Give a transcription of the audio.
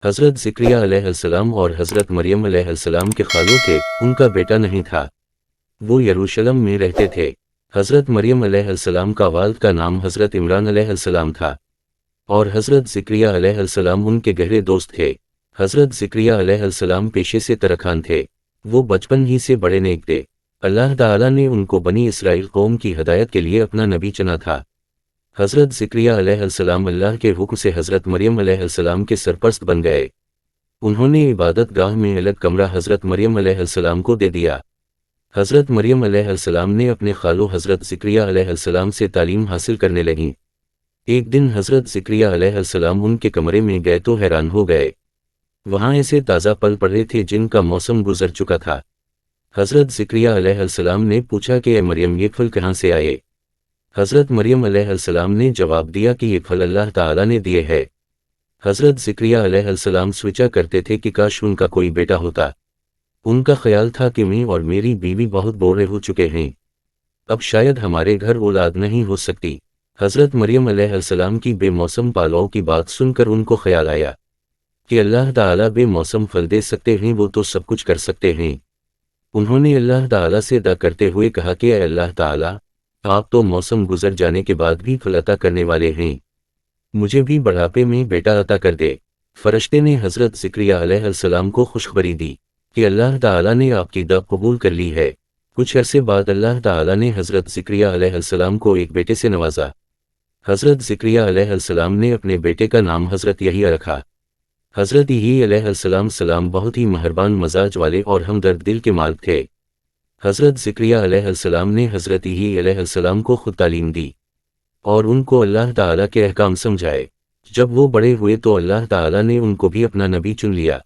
حضرت ذکریا علیہ السلام اور حضرت مریم علیہ السلام کے خالوں تھے، ان کا بیٹا نہیں تھا۔ وہ یروشلم میں رہتے تھے۔ حضرت مریم علیہ السلام کا والد کا نام حضرت عمران علیہ السلام تھا، اور حضرت ذکریا علیہ السلام ان کے گہرے دوست تھے۔ حضرت ذکریا علیہ السلام پیشے سے ترکھان تھے، وہ بچپن ہی سے بڑے نیک تھے۔ اللہ تعالیٰ نے ان کو بنی اسرائیل قوم کی ہدایت کے لیے اپنا نبی چنا تھا۔ حضرت ذکریا علیہ السلام اللہ کے حکم سے حضرت مریم علیہ السلام کے سرپرست بن گئے۔ انہوں نے عبادت گاہ میں الگ کمرہ حضرت مریم علیہ السلام کو دے دیا۔ حضرت مریم علیہ السلام نے اپنے خالو حضرت ذکریا علیہ السلام سے تعلیم حاصل کرنے لگیں۔ ایک دن حضرت ذکریا علیہ السلام ان کے کمرے میں گئے تو حیران ہو گئے۔ وہاں ایسے تازہ پھل پڑے تھے جن کا موسم گزر چکا تھا۔ حضرت ذکریا علیہ السلام نے پوچھا کہ اے مریم، یہ پھل کہاں سے آئے؟ حضرت مریم علیہ السلام نے جواب دیا کہ یہ پھل اللہ تعالیٰ نے دیے ہے۔ حضرت ذکریا علیہ السلام سوچا کرتے تھے کہ کاش ان کا کوئی بیٹا ہوتا۔ ان کا خیال تھا کہ میں اور میری بیوی بہت بوڑھے ہو چکے ہیں، اب شاید ہمارے گھر اولاد نہیں ہو سکتی۔ حضرت مریم علیہ السلام کی بے موسم پالوں کی بات سن کر ان کو خیال آیا کہ اللہ تعالیٰ بے موسم پھل دے سکتے ہیں، وہ تو سب کچھ کر سکتے ہیں۔ انہوں نے اللہ تعالیٰ سے دعا کرتے ہوئے کہا کہ اے اللہ تعالیٰ، آپ تو موسم گزر جانے کے بعد بھی پھل عطا کرنے والے ہیں، مجھے بھی بڑھاپے میں بیٹا عطا کر دے۔ فرشتے نے حضرت ذکریا علیہ السلام کو خوشخبری دی کہ اللہ تعالیٰ نے آپ کی دعا قبول کر لی ہے۔ کچھ عرصے بعد اللہ تعالیٰ نے حضرت ذکریا علیہ السلام کو ایک بیٹے سے نوازا۔ حضرت ذکریا علیہ السلام نے اپنے بیٹے کا نام حضرت یحییٰ رکھا۔ حضرت یحییٰ علیہ السلام بہت ہی مہربان مزاج والے اور ہمدرد دل کے مالک تھے۔ حضرت ذکریا علیہ السلام نے حضرت یحییٰ علیہ السلام کو خود تعلیم دی اور ان کو اللہ تعالیٰ کے احکام سمجھائے۔ جب وہ بڑے ہوئے تو اللہ تعالیٰ نے ان کو بھی اپنا نبی چن لیا۔